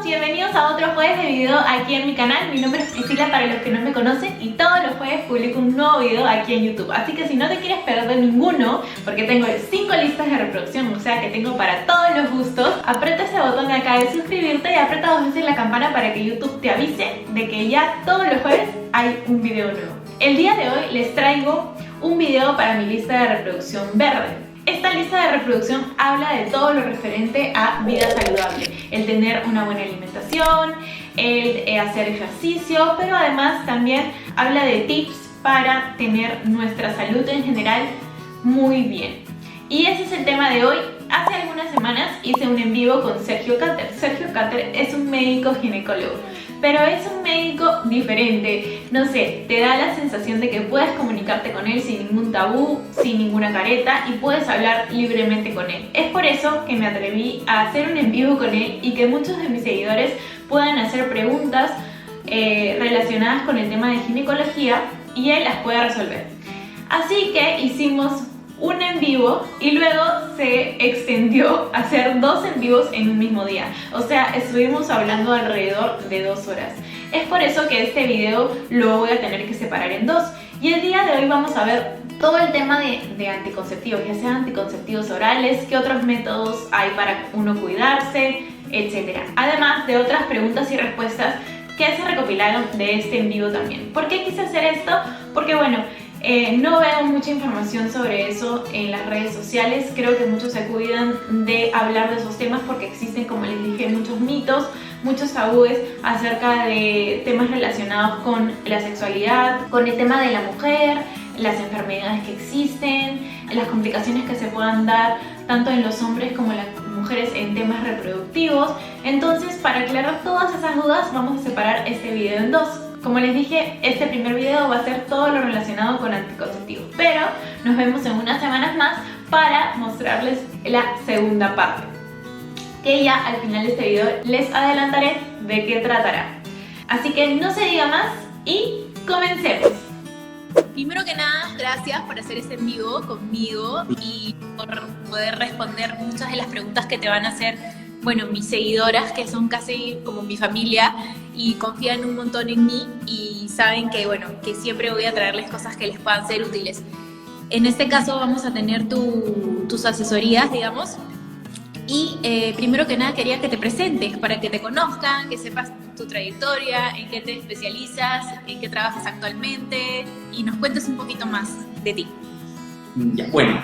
bienvenidos a otro jueves de video aquí en mi canal. Mi nombre es Priscila para los que no me conocen y todos los jueves publico un nuevo video aquí en YouTube. Así que si no te quieres perder ninguno, porque tengo 5 listas de reproducción, o sea que tengo para todos los gustos, aprieta ese botón de acá de suscribirte y aprieta 2 veces la campana para que YouTube te avise de que ya todos los jueves hay un video nuevo. El día de hoy les traigo un video para mi lista de reproducción verde. Esta lista de reproducción habla de todo lo referente a vida saludable, el tener una buena alimentación, el hacer ejercicio, pero además también habla de tips para tener nuestra salud en general muy bien. Y ese es el tema de hoy. Hace algunas semanas hice un en vivo con Sergio Cater. Sergio Cater es un médico ginecólogo, pero es un médico diferente. No sé, te da la sensación de que puedes comunicarte con él sin ningún tabú, sin ninguna careta y puedes hablar libremente con él. Es por eso que me atreví a hacer un en vivo con él y que muchos de mis seguidores puedan hacer preguntas relacionadas con el tema de ginecología y él las pueda resolver. Así que hicimos un en vivo y luego se extendió a hacer 2 en vivos en un mismo día. O sea, estuvimos hablando alrededor de 2 horas. Es por eso que este video lo voy a tener que separar en 2. Y el día de hoy vamos a ver todo el tema de anticonceptivos, ya sean anticonceptivos orales, qué otros métodos hay para uno cuidarse, etc. Además de otras preguntas y respuestas que se recopilaron de este en vivo también. ¿Por qué quise hacer esto? Porque bueno, no veo mucha información sobre eso en las redes sociales. Creo que muchos se cuidan de hablar de esos temas porque existen, como les dije, muchos mitos, muchos tabúes acerca de temas relacionados con la sexualidad, con el tema de la mujer, las enfermedades que existen, las complicaciones que se puedan dar tanto en los hombres como en las mujeres en temas reproductivos. Entonces, para aclarar todas esas dudas, vamos a separar este video en 2. Como les dije, este primer video va a ser todo lo relacionado con anticonceptivos, pero nos vemos en unas semanas más para mostrarles la segunda parte, que ya al final de este video les adelantaré de qué tratará. Así que no se diga más y comencemos. Primero que nada, gracias por hacer este en vivo conmigo y por poder responder muchas de las preguntas que te van a hacer, bueno, mis seguidoras, que son casi como mi familia y confían un montón en mí y saben que, bueno, que siempre voy a traerles cosas que les puedan ser útiles. En este caso vamos a tener tus asesorías, digamos, y primero que nada quería que te presentes para que te conozcan, que sepas tu trayectoria, en qué te especializas, en qué trabajas actualmente y nos cuentes un poquito más de ti. Ya, bueno,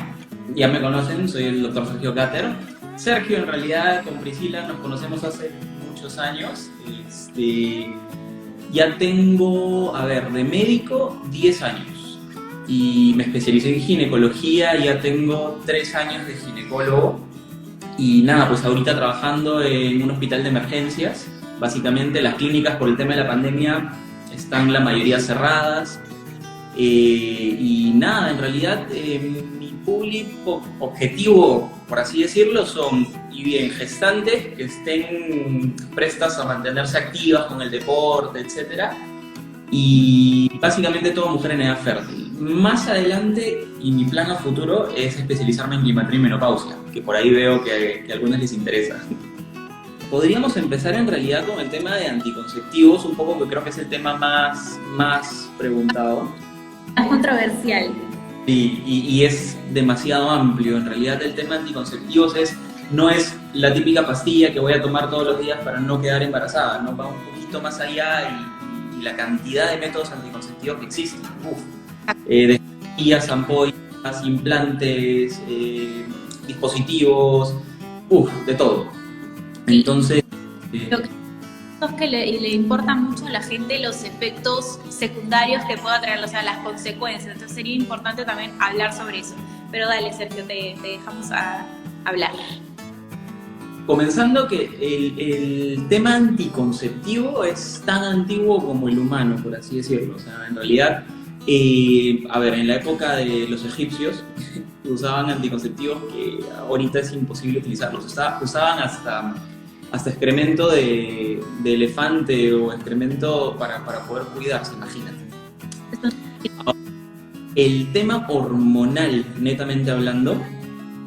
ya me conocen, soy el doctor Sergio Cater. Sergio, en realidad, con Priscila nos conocemos hace muchos años. Ya tengo, de médico, 10 años. Y me especialicé en ginecología, ya tengo 3 años de ginecólogo. Y nada, pues ahorita trabajando en un hospital de emergencias. Básicamente las clínicas por el tema de la pandemia están la mayoría cerradas. Y nada, en realidad mi público objetivo, por así decirlo, son y bien gestantes que estén prestas a mantenerse activas con el deporte, etc. Y básicamente toda mujer en edad fértil. Más adelante, y mi plan a futuro, es especializarme en climatría y menopausia, que por ahí veo que a algunos les interesa. Podríamos empezar en realidad con el tema de anticonceptivos, un poco que creo que es el tema más preguntado. Es controversial. Y es demasiado amplio. En realidad el tema de anticonceptivos no es la típica pastilla que voy a tomar todos los días para no quedar embarazada, ¿no? Va un poquito más allá y la cantidad de métodos anticonceptivos que existen. De pastillas, ampollas, implantes, dispositivos, de todo. Entonces... Lo que le importa mucho a la gente los efectos secundarios que pueda traer, o sea, las consecuencias. Entonces sería importante también hablar sobre eso. Pero dale, Sergio, te dejamos a hablar. Comenzando que el tema anticonceptivo es tan antiguo como el humano, por así decirlo. O sea, en realidad, en la época de los egipcios usaban anticonceptivos que ahorita es imposible utilizarlos. Usaban hasta excremento de elefante o excremento para poder cuidarse, imagínate. Ahora, el tema hormonal, netamente hablando,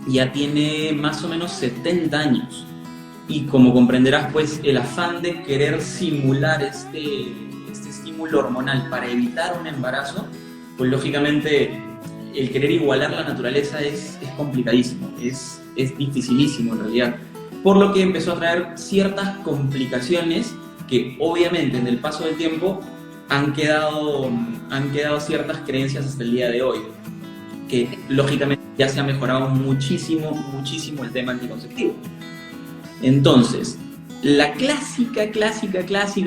ya tiene más o menos 70 años. y como comprenderás, pues el afán de querer simular este estímulo hormonal para evitar un embarazo, pues lógicamente el querer igualar la naturaleza es complicadísimo, es dificilísimo en realidad, por lo que empezó a traer ciertas complicaciones que obviamente en el paso del tiempo han quedado ciertas creencias hasta el día de hoy, que lógicamente ya se ha mejorado muchísimo, muchísimo el tema anticonceptivo. Entonces, la clásica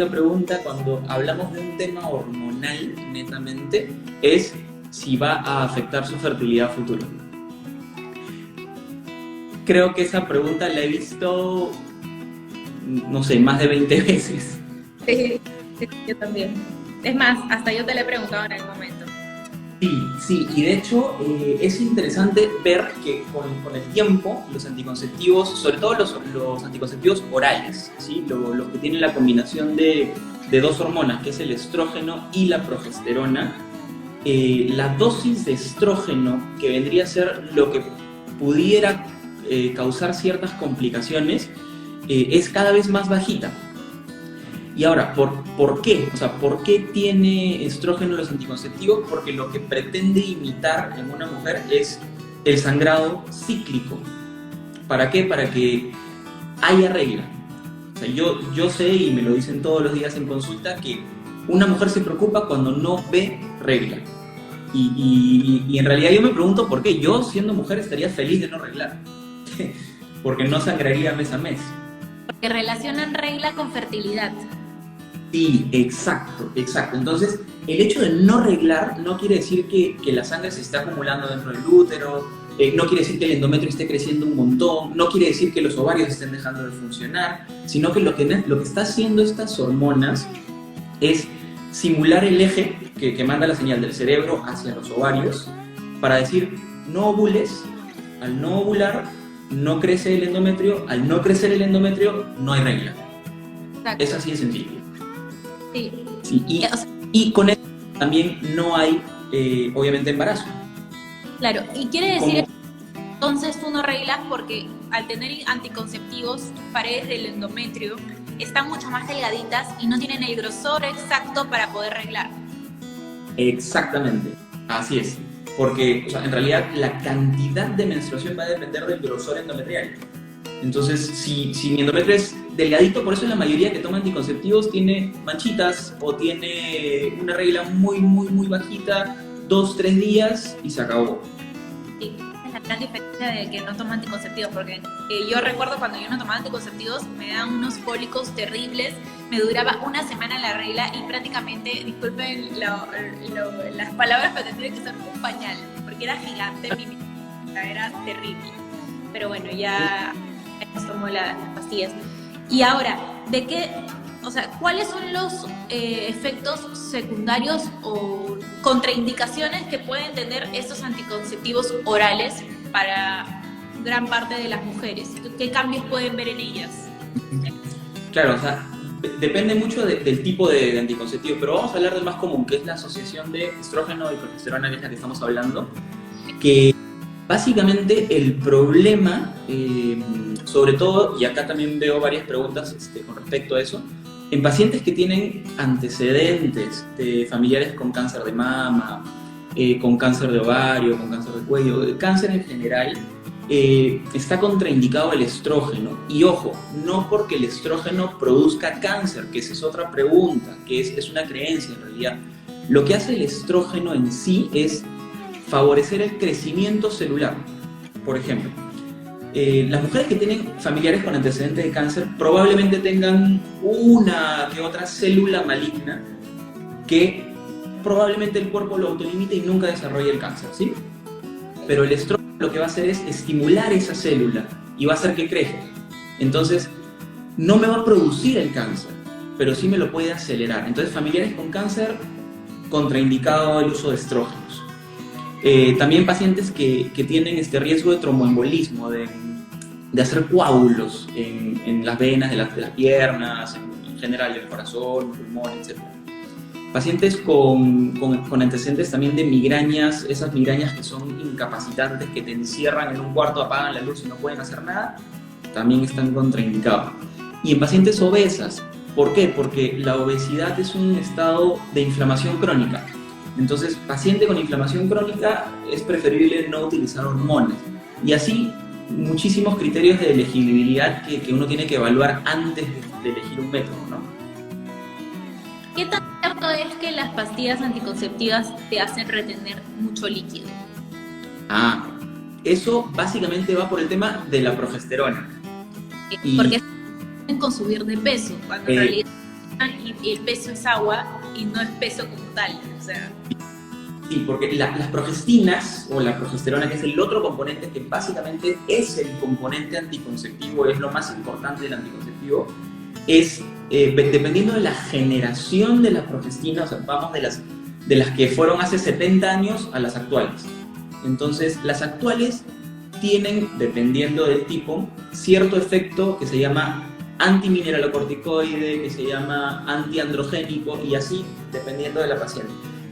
pregunta cuando hablamos de un tema hormonal netamente es si va a afectar su fertilidad futura. Creo que esa pregunta la he visto, no sé, más de 20 veces. Sí, yo también. Es más, hasta yo te lo he preguntado en algún momento. Sí, y de hecho es interesante ver que con el tiempo los anticonceptivos, sobre todo los anticonceptivos orales, ¿sí? Los que tienen la combinación de dos hormonas, que es el estrógeno y la progesterona, la dosis de estrógeno, que vendría a ser lo que pudiera causar ciertas complicaciones, es cada vez más bajita. Y ahora, ¿por qué? O sea, ¿por qué tiene estrógeno los anticonceptivos? Porque lo que pretende imitar en una mujer es el sangrado cíclico. ¿Para qué? Para que haya regla. O sea, yo sé, y me lo dicen todos los días en consulta, que una mujer se preocupa cuando no ve regla. Y en realidad yo me pregunto por qué. Yo, siendo mujer, estaría feliz de no reglar. Porque no sangraría mes a mes. Porque relacionan regla con fertilidad. Sí, exacto. Entonces, el hecho de no reglar no quiere decir que la sangre se está acumulando dentro del útero, no quiere decir que el endometrio esté creciendo un montón, no quiere decir que los ovarios estén dejando de funcionar, sino que lo que está haciendo estas hormonas es simular el eje que manda la señal del cerebro hacia los ovarios para decir, no ovules. Al no ovular, no crece el endometrio, al no crecer el endometrio, no hay regla. Exacto. Es así de sencillo. Sí. Y con eso también no hay, obviamente, embarazo. Claro, y quiere decir, entonces tú no reglas porque al tener anticonceptivos, tus paredes del endometrio están mucho más delgaditas y no tienen el grosor exacto para poder reglar. Exactamente, así es. Porque, o sea, en realidad, la cantidad de menstruación va a depender del grosor endometrial. Entonces, si mi endometrio es delgadito, por eso la mayoría que toma anticonceptivos tiene manchitas o tiene una regla muy, muy, muy bajita, 2-3 días y se acabó. Sí, es la gran diferencia de que no toma anticonceptivos, porque yo recuerdo cuando yo no tomaba anticonceptivos me daban unos cólicos terribles, me duraba una semana la regla y prácticamente, disculpen las palabras, pero tendría que ser un pañal, porque era gigante, era terrible. Pero bueno, ya nos tomó las pastillas. Y ahora, ¿cuáles son los efectos secundarios o contraindicaciones que pueden tener estos anticonceptivos orales para gran parte de las mujeres? ¿Qué cambios pueden ver en ellas? Claro, o sea, depende mucho del tipo de anticonceptivo, pero vamos a hablar del más común, que es la asociación de estrógeno y progesterona, que es la que estamos hablando, que básicamente el problema, sobre todo, y acá también veo varias preguntas con respecto a eso, en pacientes que tienen antecedentes de familiares con cáncer de mama, con cáncer de ovario, con cáncer de cuello, de cáncer en general, está contraindicado el estrógeno. Y ojo, no porque el estrógeno produzca cáncer, que esa es otra pregunta, que es una creencia en realidad. Lo que hace el estrógeno en sí es favorecer el crecimiento celular. Por ejemplo, las mujeres que tienen familiares con antecedentes de cáncer probablemente tengan una que otra célula maligna que probablemente el cuerpo lo autolimite y nunca desarrolle el cáncer, ¿sí? Pero el estrógeno lo que va a hacer es estimular esa célula y va a hacer que crezca. Entonces, no me va a producir el cáncer, pero sí me lo puede acelerar. Entonces, familiares con cáncer, contraindicado el uso de estrógenos. También pacientes que tienen este riesgo de tromboembolismo, de hacer coágulos en las venas de las piernas, en general del corazón, pulmón, etc. Pacientes con antecedentes también de migrañas, esas migrañas que son incapacitantes, que te encierran en un cuarto, apagan la luz y no pueden hacer nada. también están contraindicados. Y en pacientes obesas, ¿por qué? Porque la obesidad es un estado de inflamación crónica. Entonces, paciente con inflamación crónica es preferible no utilizar hormonas. Y así, muchísimos criterios de elegibilidad que uno tiene que evaluar antes de elegir un método, ¿no? ¿Qué tan cierto es que las pastillas anticonceptivas te hacen retener mucho líquido? Eso básicamente va por el tema de la progesterona. Porque con subir de peso, cuando en realidad el peso es agua y no es peso como tal, o sea. Sí, porque las progestinas o la progesterona, que es el otro componente que básicamente es el componente anticonceptivo, es lo más importante del anticonceptivo, es dependiendo de la generación de la progestina, o sea, vamos de las que fueron hace 70 años a las actuales. Entonces, las actuales tienen, dependiendo del tipo, cierto efecto que se llama antimineralocorticoide, que se llama antiandrogénico, y así, dependiendo de la paciente.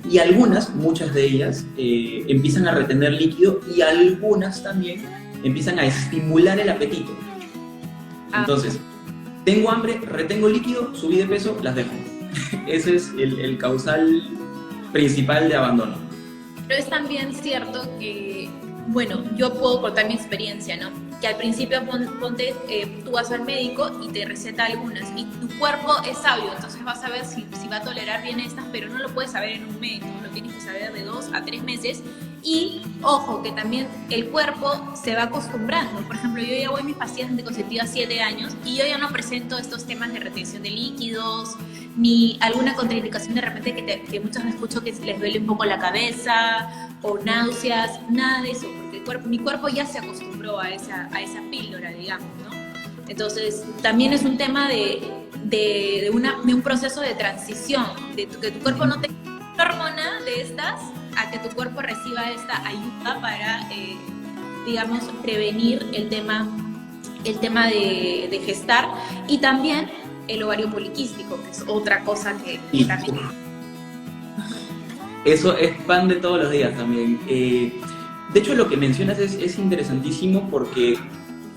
Y algunas, muchas de ellas, empiezan a retener líquido, y algunas también empiezan a estimular el apetito. Entonces, tengo hambre, retengo líquido, subí de peso, las dejo. Ese es el causal principal de abandono. Pero es también cierto que, bueno, yo puedo contar mi experiencia, ¿no? Que al principio ponte, tú vas al médico y te receta algunas y tu cuerpo es sabio, entonces vas a ver si va a tolerar bien estas, pero no lo puedes saber en un médico, lo tienes que saber de 2 a 3 meses. Y ojo, que también el cuerpo se va acostumbrando. Por ejemplo, yo ya voy a mis pastillas anticonceptivas 7 años y yo ya no presento estos temas de retención de líquidos, ni alguna contraindicación de repente que muchos me escucho que les duele un poco la cabeza o náuseas, nada de eso, porque mi cuerpo ya se acostumbró a esa píldora, digamos, ¿no? Entonces, también es un tema de un proceso de transición, de que tu cuerpo no tenga hormona de estas, a que tu cuerpo reciba esta ayuda para, digamos, prevenir el tema de gestar, y también el ovario poliquístico, que es otra cosa que también... Eso es pan de todos los días también. De hecho, lo que mencionas es interesantísimo, porque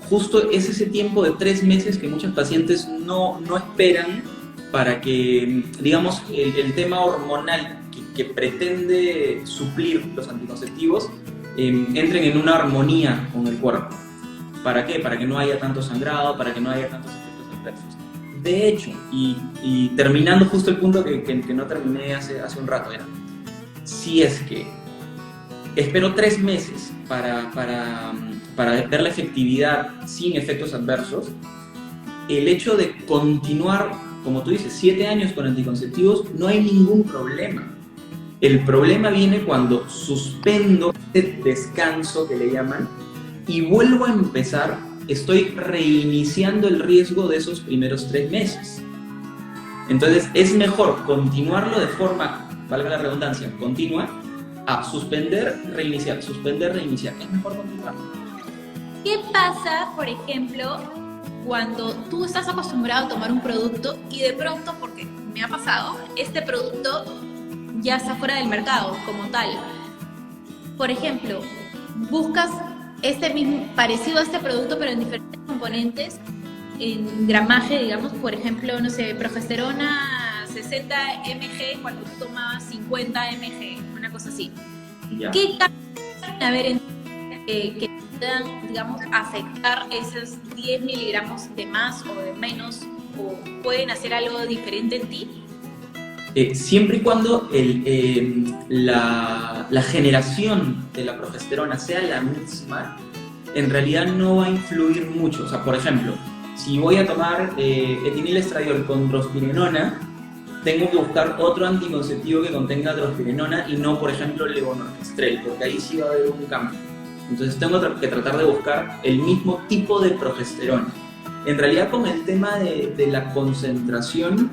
justo es ese tiempo de 3 meses que muchos pacientes no esperan para que, digamos, el tema hormonal que pretende suplir los anticonceptivos entren en una armonía con el cuerpo. ¿Para qué? Para que no haya tanto sangrado, para que no haya tantos efectos adversos. De hecho, y terminando justo el punto que no terminé hace un rato, era, si es que espero 3 meses para ver la efectividad sin efectos adversos, el hecho de continuar, como tú dices, 7 años con anticonceptivos, no hay ningún problema. El problema viene cuando suspendo este descanso que le llaman y vuelvo a empezar, estoy reiniciando el riesgo de esos primeros 3 meses. Entonces es mejor continuarlo de forma, valga la redundancia, continua, a suspender, reiniciar, suspender, reiniciar. Es mejor continuar. ¿Qué pasa, por ejemplo, cuando tú estás acostumbrado a tomar un producto y de pronto, porque me ha pasado, este producto ya está fuera del mercado como tal? Por ejemplo, buscas este mismo, parecido a este producto, pero en diferentes componentes, en gramaje, digamos, por ejemplo, no sé, progesterona 60 mg cuando tú tomabas 50 mg, una cosa así. Ya. ¿Qué cambios a ver que puedan, digamos, afectar esos 10 miligramos de más o de menos, o pueden hacer algo diferente en ti? Siempre y cuando la generación de la progesterona sea la misma, en realidad no va a influir mucho. O sea, por ejemplo, si voy a tomar etinilestradiol con drospirenona, tengo que buscar otro anticonceptivo que contenga drospirenona y no, por ejemplo, levonorgestrel, porque ahí sí va a haber un cambio. Entonces tengo que tratar de buscar el mismo tipo de progesterona. En realidad, con el tema de la concentración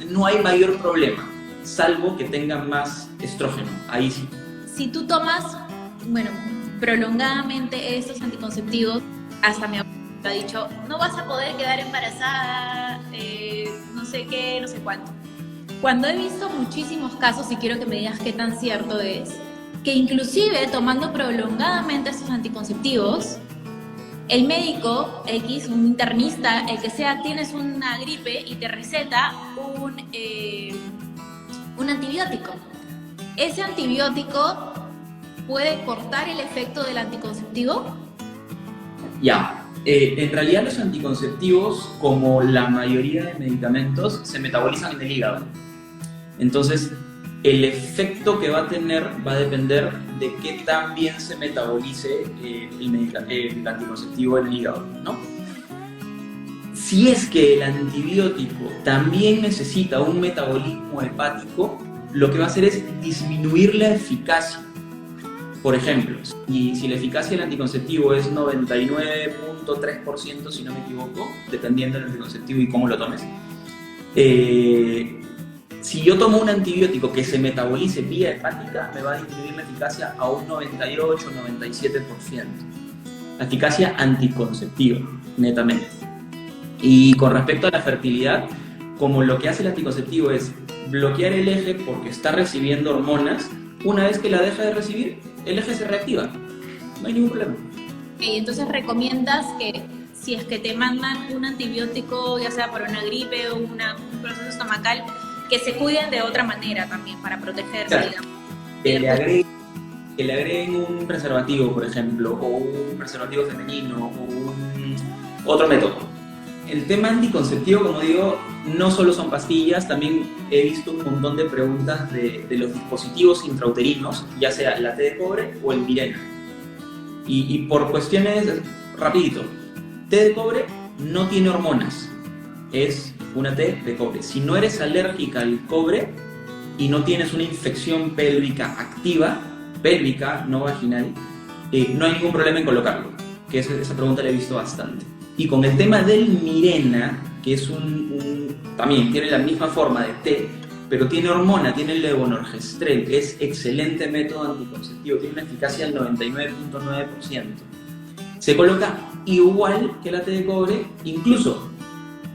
no hay mayor problema, salvo que tenga más estrógeno, ahí sí. Si tú tomas, bueno, prolongadamente estos anticonceptivos, hasta mi abuela ha dicho, no vas a poder quedar embarazada, no sé qué, no sé cuánto. Cuando he visto muchísimos casos, y quiero que me digas qué tan cierto es, que inclusive tomando prolongadamente estos anticonceptivos, el médico X, un internista, el que sea, tienes una gripe y te receta un antibiótico. ¿Ese antibiótico puede cortar el efecto del anticonceptivo? Ya. En realidad los anticonceptivos, como la mayoría de medicamentos, se metabolizan en el hígado. Entonces, el efecto que va a tener va a depender de qué tan bien se metabolice el anticonceptivo en el hígado, ¿no? Si es que el antibiótico también necesita un metabolismo hepático, lo que va a hacer es disminuir la eficacia. Por ejemplo, si la eficacia del anticonceptivo es 99.3%, si no me equivoco, dependiendo del anticonceptivo y cómo lo tomes, si yo tomo un antibiótico que se metabolice vía hepática, me va a disminuir la eficacia a un 98-97%. La eficacia anticonceptiva, netamente. Y con respecto a la fertilidad, como lo que hace el anticonceptivo es bloquear el eje porque está recibiendo hormonas, una vez que la deja de recibir, el eje se reactiva. No hay ningún problema. Y entonces recomiendas que si es que te mandan un antibiótico, ya sea por una gripe o un proceso estomacal, que se cuiden de otra manera también para protegerse, claro, digamos. Que le agreguen un preservativo, por ejemplo, o un preservativo femenino, o otro método. El tema anticonceptivo, como digo, no solo son pastillas, también he visto un montón de preguntas de los dispositivos intrauterinos, ya sea la T de cobre o el Mirena. Y por cuestiones, rapidito, T de cobre no tiene hormonas, es una T de cobre. Si no eres alérgica al cobre y no tienes una infección pélvica activa, pélvica, no vaginal, no hay ningún problema en colocarlo, que esa pregunta la he visto bastante. Y con el tema del Mirena, que es también tiene la misma forma de té, pero tiene hormona, tiene el levonorgestrel, es excelente método anticonceptivo, tiene una eficacia del 99.9%. Se coloca igual que la té de cobre, incluso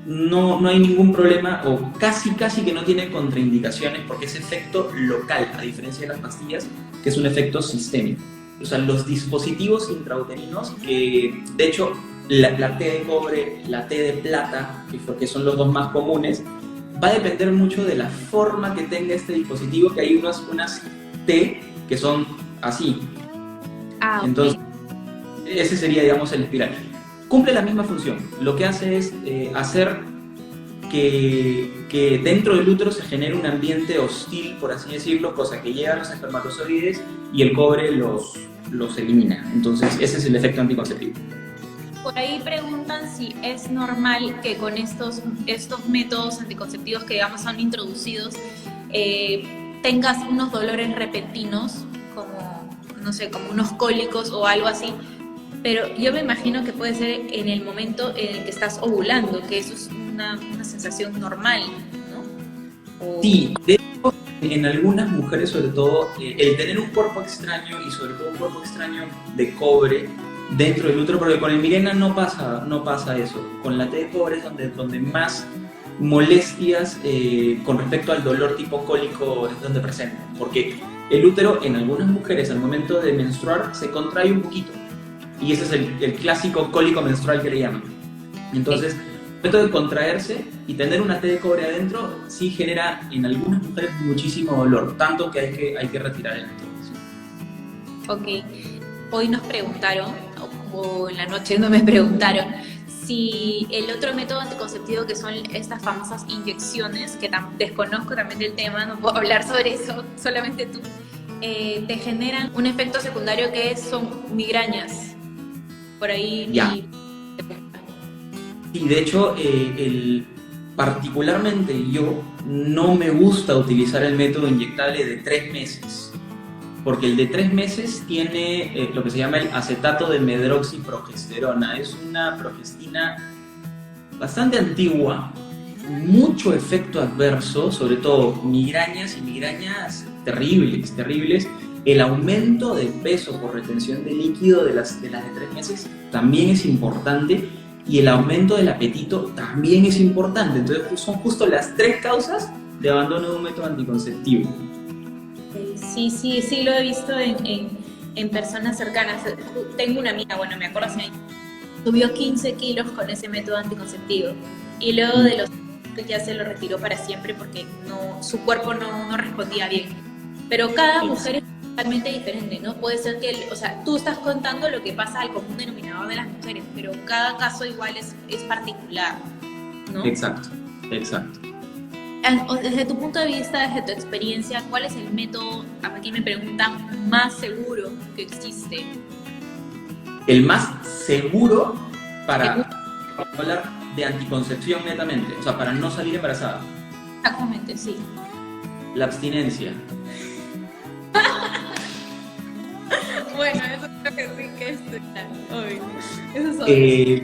no hay ningún problema, o casi que no tiene contraindicaciones, porque es efecto local, a diferencia de las pastillas, que es un efecto sistémico. O sea, los dispositivos intrauterinos, que de hecho la T de cobre, la T de plata, que son los dos más comunes, va a depender mucho de la forma que tenga este dispositivo, que hay unas T que son así. Okay. Entonces, ese sería, digamos, el espiral. Cumple la misma función. Lo que hace es hacer que dentro del útero se genere un ambiente hostil, por así decirlo, cosa que llega a los espermatozoides y el cobre los elimina. Entonces, ese es el efecto anticonceptivo. Por ahí preguntan si es normal que con estos métodos anticonceptivos que, digamos, son introducidos, tengas unos dolores repentinos, como, no sé, como unos cólicos o algo así. Pero yo me imagino que puede ser en el momento en el que estás ovulando, que eso es una sensación normal, ¿no? Sí, de hecho, en algunas mujeres, sobre todo, el tener un cuerpo extraño, y sobre todo un cuerpo extraño de cobre dentro del útero, porque con el Mirena no pasa eso. Con la T de cobre es donde más molestias con respecto al dolor tipo cólico es donde presentan, porque el útero en algunas mujeres al momento de menstruar se contrae un poquito, y ese es el clásico cólico menstrual que le llaman. Entonces, el momento de contraerse y tener una T de cobre adentro sí genera en algunas mujeres muchísimo dolor, tanto que hay que retirar el método. Ok, hoy nos preguntaron, o en la noche no me preguntaron, si el otro método anticonceptivo, que son estas famosas inyecciones, que desconozco también del tema, no puedo hablar sobre eso, solamente tú, te generan un efecto secundario que son migrañas. Por ahí. Ya. Sí, de hecho, particularmente yo no me gusta utilizar el método inyectable de 3 meses, porque el de 3 meses tiene lo que se llama el acetato de medroxiprogesterona. Es una progestina bastante antigua, mucho efecto adverso, sobre todo migrañas y migrañas terribles. El aumento de peso por retención de líquido de las de 3 meses también es importante, y el aumento del apetito también es importante. Entonces son justo las 3 causas de abandono de un método anticonceptivo. Sí, lo he visto en personas cercanas. Tengo una amiga, bueno, me acuerdo hace años, subió 15 kilos con ese método anticonceptivo y luego de los ya se lo retiró para siempre porque su cuerpo no respondía bien. Pero cada mujer es totalmente diferente, ¿no? Puede ser que, o sea, tú estás contando lo que pasa al común denominador de las mujeres, pero cada caso igual es particular, ¿no? Exacto. Desde tu punto de vista, desde tu experiencia, ¿cuál es el método, aquí me preguntan, más seguro que existe? El más seguro para hablar de anticoncepción netamente, o sea, para no salir embarazada. Exactamente, sí. La abstinencia. Bueno, eso creo que sí que es obvio. Eso es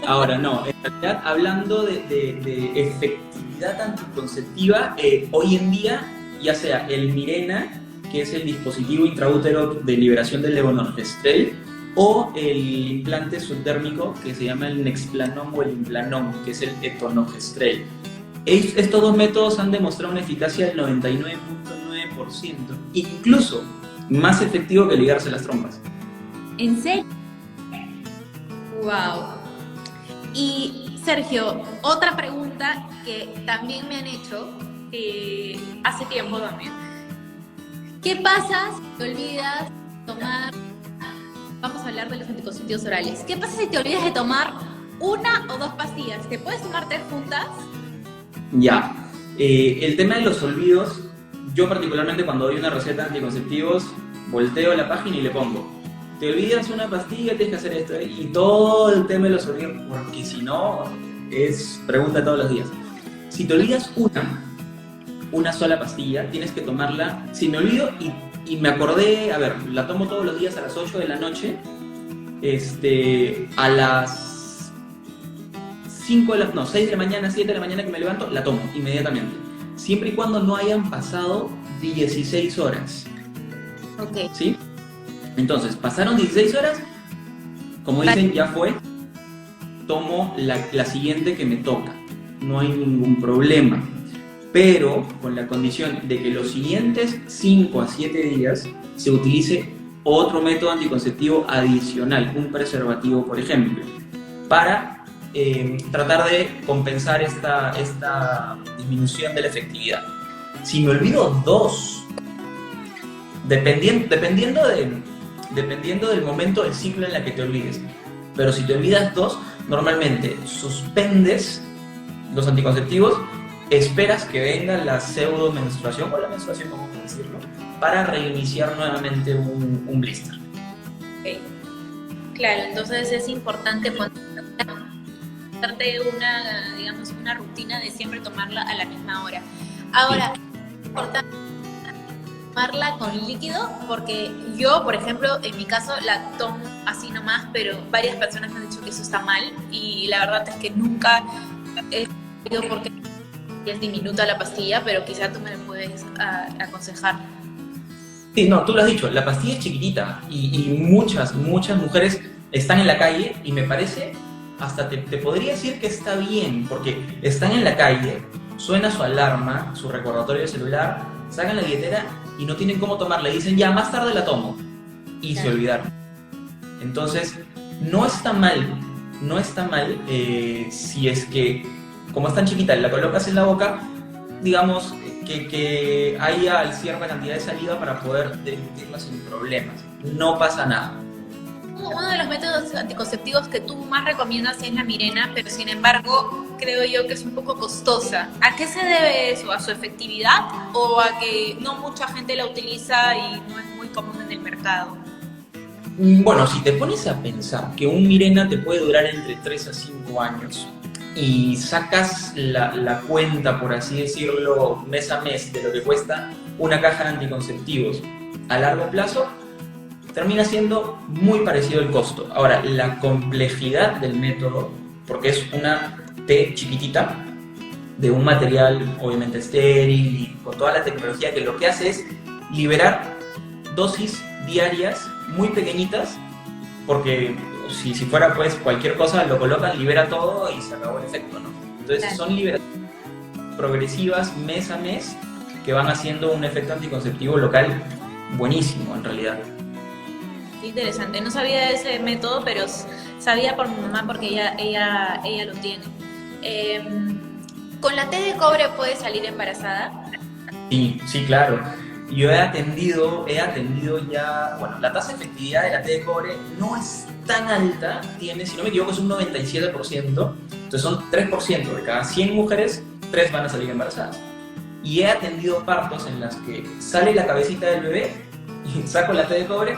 Ahora, no, en realidad, hablando de efectividad anticonceptiva, hoy en día, ya sea el Mirena, que es el dispositivo intraútero de liberación del levonorgestrel, o el implante subdérmico, que se llama el Nexplanon o el Implanon, que es el etonogestrel. Estos dos métodos han demostrado una eficacia del 99.9%, incluso más efectivo que ligarse las trompas. ¿En serio? Wow. Y Sergio, otra pregunta que también me han hecho hace tiempo también. ¿Qué pasa si te olvidas de tomar? Vamos a hablar de los anticonceptivos orales. ¿Qué pasa si te olvidas de tomar una o dos pastillas? ¿Te puedes tomar 3 juntas? Ya. El tema de los olvidos, yo particularmente cuando doy una receta de anticonceptivos, volteo la página y le pongo: te olvidas una pastilla, tienes que hacer esto, y todo el tema de los olvidos, porque si no, es pregunta todos los días. Si te olvidas una sola pastilla, tienes que tomarla. Si me olvido y me acordé, a ver, la tomo todos los días a las 8 de la noche, a las 6 de la mañana, 7 de la mañana que me levanto, la tomo inmediatamente. Siempre y cuando no hayan pasado 16 horas. Ok. ¿Sí? Entonces, pasaron 16 horas, como dicen, ya fue, tomo la siguiente que me toca. No hay ningún problema. Pero con la condición de que los siguientes 5 a 7 días se utilice otro método anticonceptivo adicional, un preservativo, por ejemplo, para tratar de compensar esta disminución de la efectividad. Si me olvido 2, dependiendo del momento del ciclo en la que te olvides, pero si te olvidas 2, normalmente suspendes los anticonceptivos, esperas que venga la pseudo menstruación o la menstruación, como decirlo, para reiniciar nuevamente un blister. Okay. Claro, entonces es importante darte una rutina de siempre tomarla a la misma hora. Ahora, es importante tomarla con líquido, porque yo, por ejemplo, en mi caso la tomo así nomás, pero varias personas me han dicho que eso está mal, y la verdad es que nunca he sabido por qué es diminuta la pastilla, pero quizá tú me puedes aconsejar. Sí, no, tú lo has dicho, la pastilla es chiquitita y muchas mujeres están en la calle y me parece, hasta te podría decir que está bien, porque están en la calle, suena su alarma, su recordatorio de celular, sacan la billetera y no tienen cómo tomarla, y dicen, ya, más tarde la tomo, y se olvidaron. Entonces, no está mal si es que, como es tan chiquita, la colocas en la boca, digamos que haya cierta cantidad de saliva para poder deglutirla sin problemas. No pasa nada. Uno de los métodos anticonceptivos que tú más recomiendas es la Mirena, pero sin embargo creo yo que es un poco costosa. ¿A qué se debe eso? ¿A su efectividad o a que no mucha gente la utiliza y no es muy común en el mercado? Bueno, si te pones a pensar que un Mirena te puede durar entre 3 a 5 años y sacas la cuenta, por así decirlo, mes a mes de lo que cuesta una caja de anticonceptivos a largo plazo, termina siendo muy parecido el costo. Ahora, la complejidad del método, porque es una T chiquitita, de un material obviamente estéril y con toda la tecnología, que lo que hace es liberar dosis diarias muy pequeñitas, porque si fuera pues cualquier cosa, lo colocan, libera todo y se acabó el efecto, ¿no? Entonces claro, son liberaciones progresivas mes a mes que van haciendo un efecto anticonceptivo local buenísimo en realidad. Qué interesante. No sabía de ese método, pero sabía por mi mamá porque ella lo tiene. ¿Con la T de cobre puedes salir embarazada? Sí, sí, claro. Yo he atendido ya, bueno, la tasa de efectividad de la T de cobre no es tan alta, tiene, si no me equivoco, es un 97%, entonces son 3% de cada 100 mujeres, 3 van a salir embarazadas. Y he atendido partos en las que sale la cabecita del bebé, y saco la T de cobre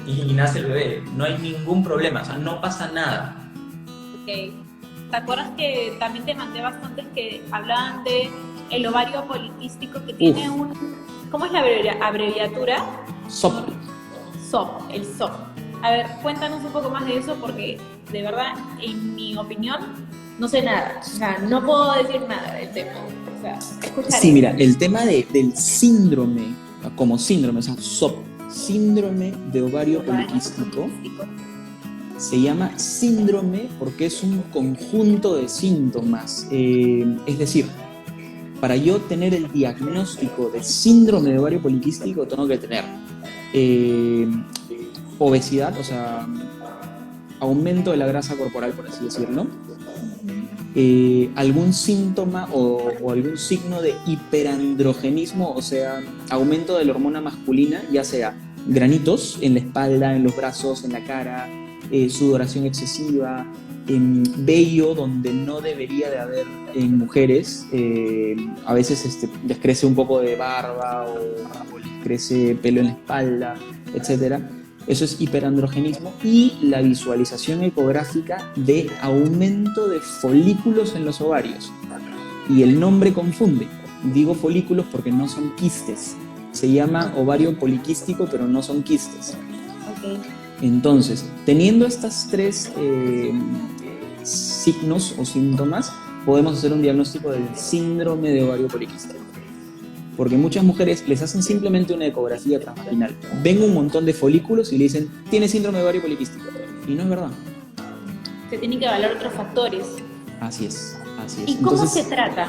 y nace el bebé. No hay ningún problema, o sea, no pasa nada. Ok. ¿Te acuerdas que también te mandé bastantes que hablaban de el ovario poliquístico que tiene ¿cómo es la abreviatura? SOP. SOP, el SOP. A ver, cuéntanos un poco más de eso porque de verdad, en mi opinión, no sé nada. O sea, no puedo decir nada del tema. O sea, escucharé. Sí, mira, el tema del síndrome, como síndrome, o sea, SOP, síndrome de ovario poliquístico, se llama síndrome porque es un conjunto de síntomas. Es decir, para yo tener el diagnóstico de síndrome de ovario poliquístico tengo que tener obesidad, o sea, aumento de la grasa corporal, por así decirlo, algún síntoma o algún signo de hiperandrogenismo, o sea, aumento de la hormona masculina, ya sea granitos en la espalda, en los brazos, en la cara, sudoración excesiva, vello donde no debería de haber en mujeres, a veces les crece un poco de barba o les crece pelo en la espalda, etcétera. Eso es hiperandrogenismo, y la visualización ecográfica de aumento de folículos en los ovarios. Y el nombre confunde. Digo folículos porque no son quistes. Se llama ovario poliquístico, pero no son quistes. Okay. Entonces, teniendo estas tres signos o síntomas, podemos hacer un diagnóstico del síndrome de ovario poliquístico. Porque muchas mujeres les hacen simplemente una ecografía transvaginal, ven un montón de folículos y le dicen, tiene síndrome de ovario poliquístico. Y no es verdad. Se tienen que evaluar otros factores. Así es, así es. ¿Y cómo Entonces, se trata?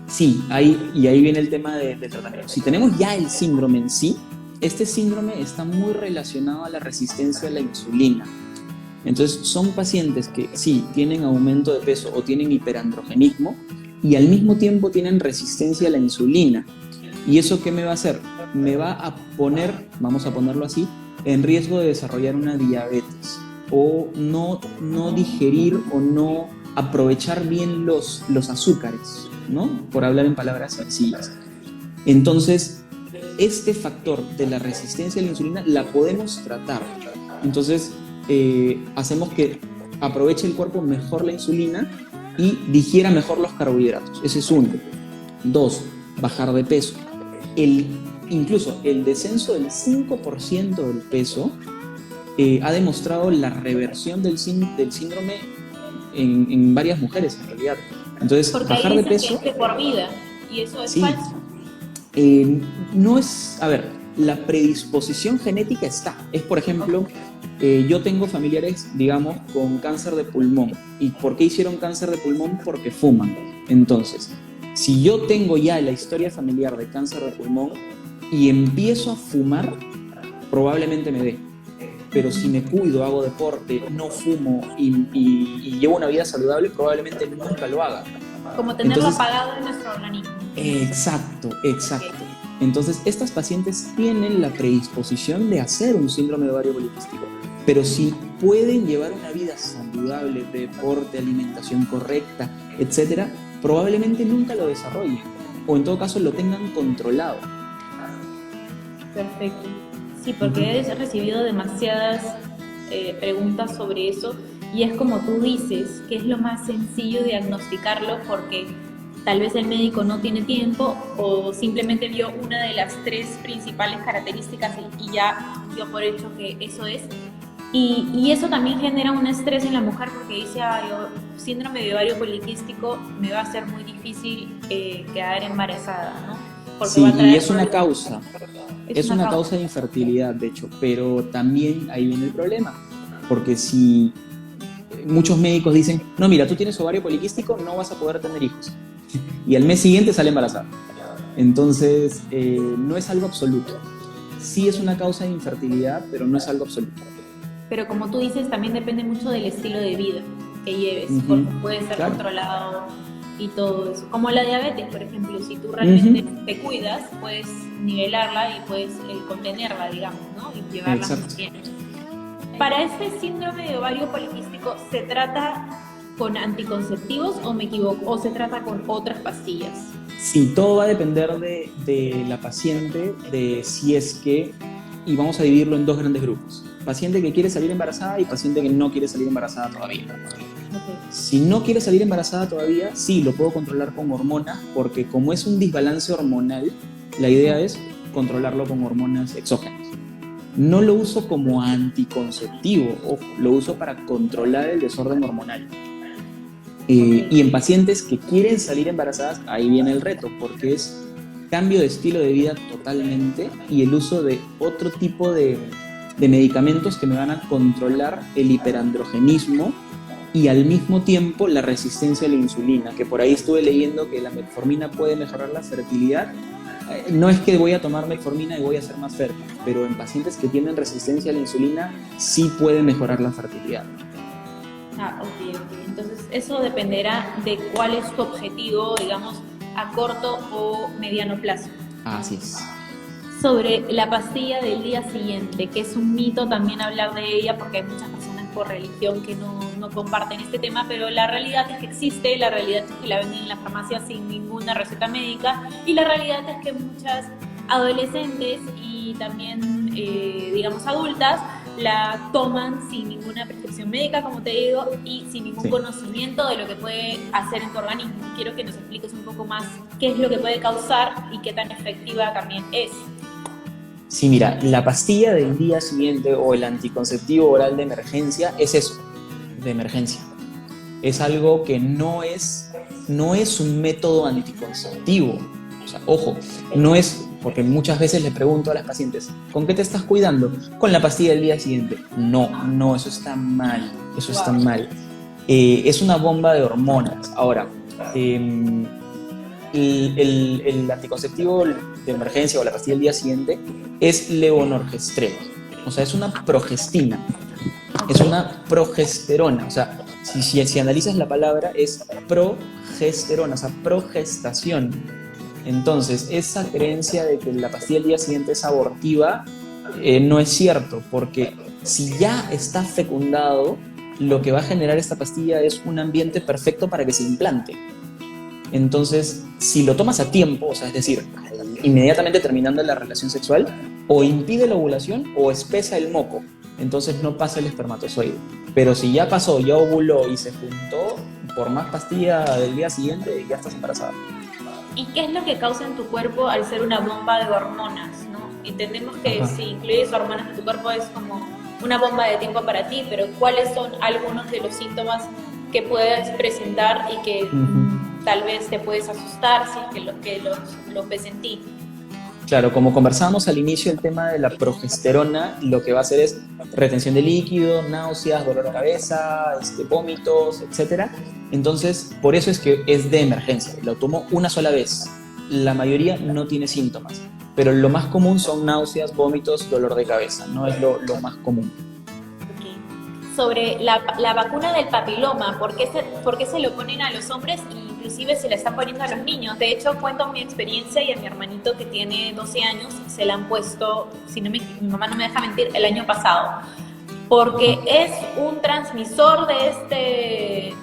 Sí, ahí viene el tema del tratamiento. Si tenemos ya el síndrome en sí, este síndrome está muy relacionado a la resistencia a la insulina. Entonces, son pacientes que sí tienen aumento de peso o tienen hiperandrogenismo y al mismo tiempo tienen resistencia a la insulina. ¿Y eso qué me va a hacer? Me va a poner, vamos a ponerlo así, en riesgo de desarrollar una diabetes o no digerir o no aprovechar bien los azúcares, ¿no? Por hablar en palabras sencillas. Entonces, este factor de la resistencia a la insulina la podemos tratar. Entonces, hacemos que aproveche el cuerpo mejor la insulina y digiera mejor los carbohidratos. Ese es uno. 2, bajar de peso. Incluso el descenso del 5% del peso ha demostrado la reversión del síndrome en varias mujeres, en realidad. Entonces, porque bajar de peso... es de por vida, y eso es sí, falso. No es... A ver, la predisposición genética está. Es, por ejemplo, yo tengo familiares, digamos, con cáncer de pulmón. ¿Y por qué hicieron cáncer de pulmón? Porque fuman. Entonces, si yo tengo ya la historia familiar de cáncer de pulmón y empiezo a fumar, probablemente me dé. Pero si me cuido, hago deporte, no fumo y llevo una vida saludable, probablemente nunca lo haga. Como tenerlo Entonces, apagado en nuestro organismo. Exacto. Entonces, estas pacientes tienen la predisposición de hacer un síndrome de ovario poliquístico, pero si pueden llevar una vida saludable, deporte, alimentación correcta, etcétera, probablemente nunca lo desarrollen, o en todo caso lo tengan controlado. Perfecto. Sí, porque he recibido demasiadas preguntas sobre eso, y es como tú dices, que es lo más sencillo diagnosticarlo porque tal vez el médico no tiene tiempo o simplemente vio una de las 3 principales características y ya dio por hecho que eso es. Y eso también genera un estrés en la mujer porque dice, síndrome de ovario poliquístico, me va a ser muy difícil quedar embarazada, ¿no? Porque sí, y es problemas. una causa. Es una causa de infertilidad, de hecho, pero también ahí viene el problema, porque si muchos médicos dicen, no, mira, tú tienes ovario poliquístico, no vas a poder tener hijos, y al mes siguiente sale embarazada. Entonces, no es algo absoluto. Sí es una causa de infertilidad, pero no es algo absoluto. Pero como tú dices, también depende mucho del estilo de vida que lleves, Ujú. porque puede ser Claro. controlado y todo eso. Como la diabetes, por ejemplo, si tú realmente te cuidas, puedes nivelarla y puedes contenerla, digamos, ¿no? Y llevarla Exacto. muy bien. Para este síndrome de ovario poliquístico, ¿se trata con anticonceptivos o me equivoco? ¿O se trata con otras pastillas? Sí, todo va a depender de la paciente, de si es que, y vamos a dividirlo en dos grandes grupos. Paciente que quiere salir embarazada y paciente que no quiere salir embarazada todavía. Si no quiere salir embarazada todavía, sí, lo puedo controlar con hormonas, porque como es un desbalance hormonal, la idea es controlarlo con hormonas exógenas. No lo uso como anticonceptivo, ojo, lo uso para controlar el desorden hormonal. Y en pacientes que quieren salir embarazadas, ahí viene el reto, porque es cambio de estilo de vida totalmente y el uso de otro tipo de medicamentos que me van a controlar el hiperandrogenismo y al mismo tiempo la resistencia a la insulina, que por ahí estuve leyendo que la metformina puede mejorar la fertilidad. No es que voy a tomar metformina y voy a ser más fértil, pero en pacientes que tienen resistencia a la insulina sí puede mejorar la fertilidad. Ah, ok. Entonces, eso dependerá de cuál es tu objetivo, digamos, a corto o mediano plazo. Así es. Sobre la pastilla del día siguiente, que es un mito también hablar de ella, porque hay muchas personas por religión que no comparten este tema, pero la realidad es que existe, la realidad es que la venden en la farmacia sin ninguna receta médica, y la realidad es que muchas adolescentes y también, digamos, adultas, la toman sin ninguna prescripción médica, como te digo, y sin ningún conocimiento de lo que puede hacer en tu organismo. Quiero que nos expliques un poco más qué es lo que puede causar y qué tan efectiva también es. Sí, mira, la pastilla del día siguiente o el anticonceptivo oral de emergencia es eso, de emergencia. Es algo que no es un método anticonceptivo. O sea, ojo, no es, porque muchas veces le pregunto a las pacientes, ¿con qué te estás cuidando? Con la pastilla del día siguiente. No, eso está mal, eso está mal. Es una bomba de hormonas. Ahora, el anticonceptivo de emergencia o la pastilla del día siguiente es levonorgestrel, o sea, es una progestina, es una progesterona, o sea, si analizas la palabra es progesterona, o sea, progestación. Entonces, esa creencia de que la pastilla del día siguiente es abortiva no es cierto, porque si ya está fecundado, lo que va a generar esta pastilla es un ambiente perfecto para que se implante. Entonces, si lo tomas a tiempo, o sea, es decir, inmediatamente terminando la relación sexual, o impide la ovulación o espesa el moco, entonces no pasa el espermatozoide. Pero si ya pasó, ya ovuló y se juntó, por más pastilla del día siguiente, ya estás embarazada. ¿Y qué es lo que causa en tu cuerpo al ser una bomba de hormonas, ¿no? Entendemos que si incluyes hormonas en tu cuerpo es como una bomba de tiempo para ti, pero ¿cuáles son algunos de los síntomas que puedes presentar y que tal vez te puedes asustar si es que los ves en ti? Claro, como conversábamos al inicio, el tema de la progesterona lo que va a hacer es retención de líquido, náuseas, dolor de cabeza, vómitos, etc. Entonces, por eso es que es de emergencia. Lo tomo una sola vez. La mayoría no tiene síntomas, pero lo más común son náuseas, vómitos, dolor de cabeza. No es lo más común. Okay. Sobre la vacuna del papiloma, ¿por qué se lo ponen a los hombres y inclusive se la están poniendo a los niños? De hecho, cuento mi experiencia y a mi hermanito que tiene 12 años se la han puesto, si no mi mamá no me deja mentir, el año pasado, porque es un transmisor de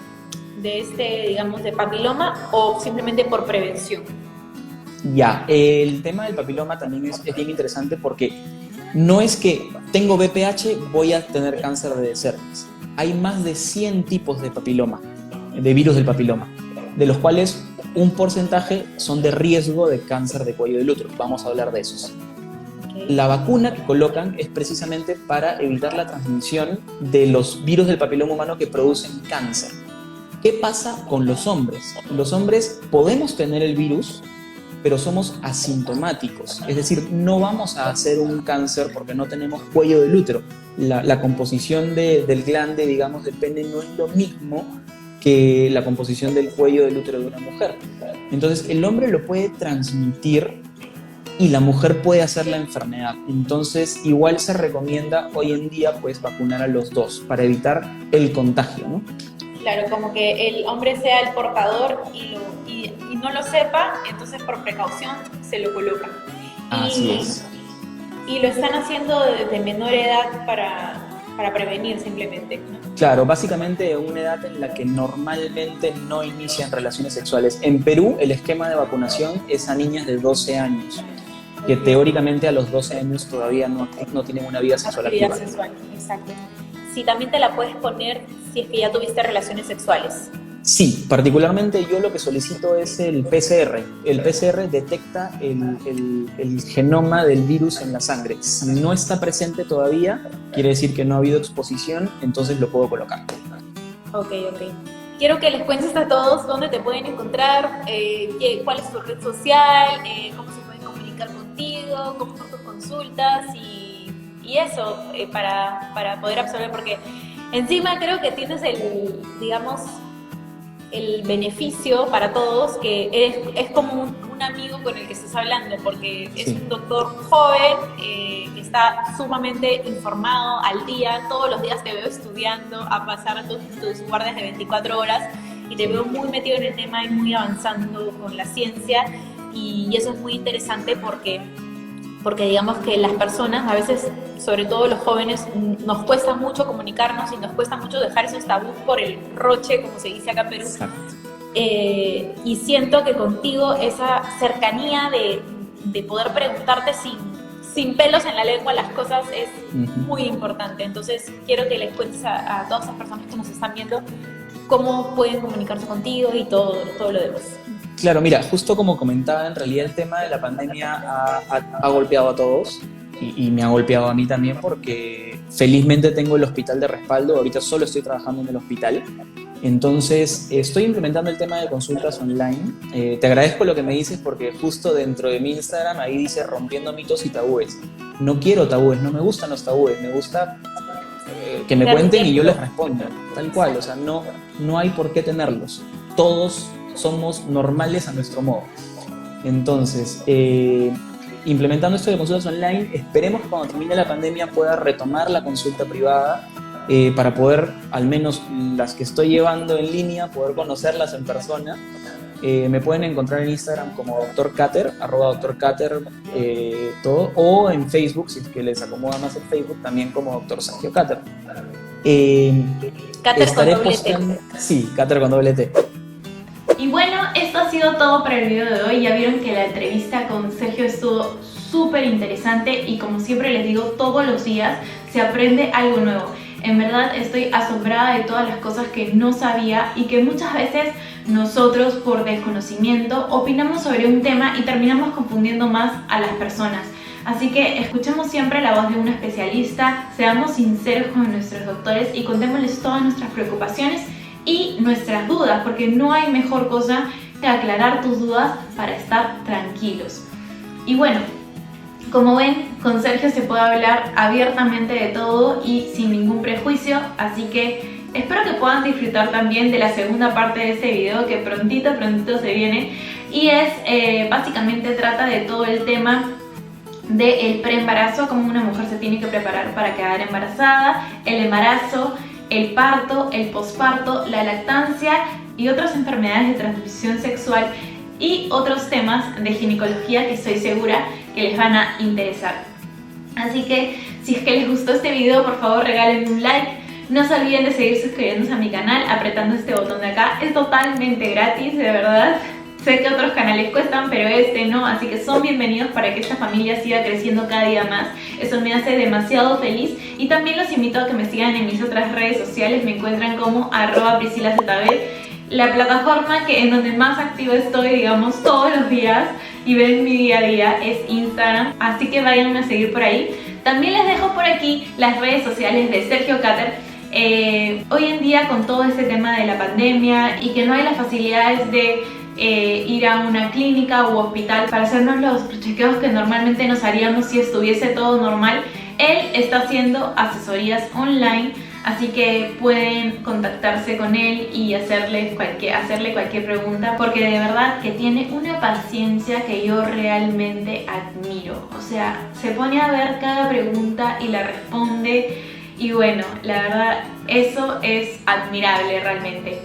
digamos, de papiloma o simplemente por prevención. Ya, el tema del papiloma también es bien interesante porque no es que tengo VPH, voy a tener cáncer de cervix. Hay más de 100 tipos de papiloma, de virus del papiloma, de los cuales un porcentaje son de riesgo de cáncer de cuello del útero. Vamos a hablar de esos. Okay. La vacuna que colocan es precisamente para evitar la transmisión de los virus del papiloma humano que producen cáncer. ¿Qué pasa con los hombres? Los hombres podemos tener el virus, pero somos asintomáticos, es decir, no vamos a hacer un cáncer porque no tenemos cuello del útero. La composición del glande, digamos, del pene no es lo mismo que la composición del cuello del útero de una mujer. Entonces, el hombre lo puede transmitir y la mujer puede hacer la enfermedad. Entonces, igual se recomienda hoy en día pues vacunar a los dos para evitar el contagio, ¿no? Claro, como que el hombre sea el portador y no lo sepa, entonces por precaución se lo coloca. Así es. Y lo están haciendo desde menor edad para prevenir simplemente, ¿no? Claro, básicamente una edad en la que normalmente no inician relaciones sexuales. En Perú el esquema de vacunación es a niñas de 12 años, que teóricamente a los 12 años todavía no tienen una vida sexual activa. Sexual, exacto. Sí, también te la puedes poner si es que ya tuviste relaciones sexuales. Sí, particularmente yo lo que solicito es el PCR. El PCR detecta el genoma del virus en la sangre. Si no está presente todavía, quiere decir que no ha habido exposición, entonces lo puedo colocar. Ok. Quiero que les cuentes a todos dónde te pueden encontrar, cuál es tu red social, cómo se pueden comunicar contigo, cómo son tus consultas y eso, para poder absorber, porque encima creo que tienes el beneficio para todos, que es como un amigo con el que estás hablando, porque es un doctor joven que está sumamente informado al día. Todos los días te veo estudiando, a pasar tus guardias de 24 horas y te veo muy metido en el tema y muy avanzando con la ciencia, y eso es muy interesante porque digamos que las personas, a veces, sobre todo los jóvenes, nos cuesta mucho comunicarnos y nos cuesta mucho dejar esos tabús por el roche, como se dice acá en Perú. Y siento que contigo esa cercanía de poder preguntarte sin pelos en la lengua las cosas es muy importante. Entonces quiero que les cuentes a todas esas personas que nos están viendo cómo pueden comunicarse contigo y todo lo demás. Claro, mira, justo como comentaba, en realidad el tema de la pandemia ha golpeado a todos y me ha golpeado a mí también, porque felizmente tengo el hospital de respaldo. Ahorita solo estoy trabajando en el hospital, entonces estoy implementando el tema de consultas online. Te agradezco lo que me dices, porque justo dentro de mi Instagram ahí dice rompiendo mitos y tabúes. No quiero tabúes, no me gustan los tabúes, me gusta que me cuenten y yo les respondo, tal cual. O sea, no hay por qué tenerlos. Todos somos normales a nuestro modo. Entonces, implementando esto de consultas online, esperemos que cuando termine la pandemia pueda retomar la consulta privada, para poder, al menos las que estoy llevando en línea, poder conocerlas en persona. Me pueden encontrar en Instagram como Dr. Cater, @drcater, todo, o en Facebook, si es que les acomoda más el Facebook, también como Dr. Sergio Cater. Cater estaré con doble postando, T. Sí, Cater con doble T. Y bueno, esto ha sido todo para el video de hoy. Ya vieron que la entrevista con Sergio estuvo súper interesante y, como siempre les digo, todos los días se aprende algo nuevo. En verdad estoy asombrada de todas las cosas que no sabía y que muchas veces nosotros, por desconocimiento, opinamos sobre un tema y terminamos confundiendo más a las personas. Así que escuchemos siempre la voz de un especialista, seamos sinceros con nuestros doctores y contémosles todas nuestras preocupaciones y nuestras dudas, porque no hay mejor cosa que aclarar tus dudas para estar tranquilos. Y bueno, como ven, con Sergio se puede hablar abiertamente de todo y sin ningún prejuicio, así que espero que puedan disfrutar también de la segunda parte de este video, que prontito se viene, y básicamente trata de todo el tema del preembarazo, cómo una mujer se tiene que preparar para quedar embarazada, el embarazo, el parto, el posparto, la lactancia y otras enfermedades de transmisión sexual y otros temas de ginecología que estoy segura que les van a interesar. Así que si es que les gustó este video, por favor regálenme un like. No se olviden de seguir suscribiéndose a mi canal apretando este botón de acá. Es totalmente gratis, de verdad. Sé que otros canales cuestan, pero este no, así que son bienvenidos para que esta familia siga creciendo cada día más. Eso me hace demasiado feliz. Y también los invito a que me sigan en mis otras redes sociales. Me encuentran como @PriscilaZB, la plataforma en donde más activa estoy, digamos, todos los días y ven mi día a día es Instagram, así que vayan a seguir por ahí. También les dejo por aquí las redes sociales de Sergio Cater. Hoy en día, con todo este tema de la pandemia y que no hay las facilidades de ir a una clínica u hospital para hacernos los chequeos que normalmente nos haríamos si estuviese todo normal, él está haciendo asesorías online, así que pueden contactarse con él y hacerle cualquier pregunta, porque de verdad que tiene una paciencia que yo realmente admiro. O sea, se pone a ver cada pregunta y la responde, y bueno, la verdad eso es admirable realmente.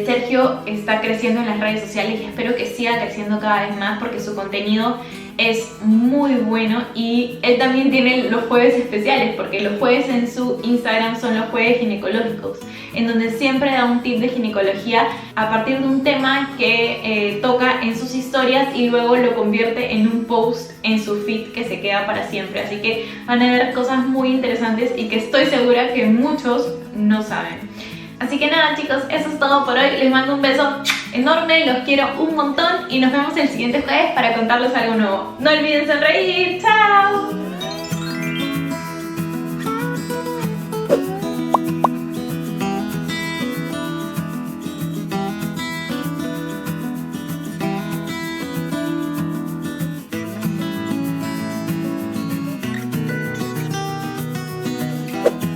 Sergio está creciendo en las redes sociales y espero que siga creciendo cada vez más, porque su contenido es muy bueno, y él también tiene los jueves especiales, porque los jueves en su Instagram son los jueves ginecológicos, en donde siempre da un tip de ginecología a partir de un tema que toca en sus historias, y luego lo convierte en un post en su feed que se queda para siempre. Así que van a ver cosas muy interesantes y que estoy segura que muchos no saben. Así que nada, chicos, eso es todo por hoy. Les mando un beso enorme, los quiero un montón y nos vemos el siguiente jueves para contarles algo nuevo. No olviden sonreír. ¡Chao!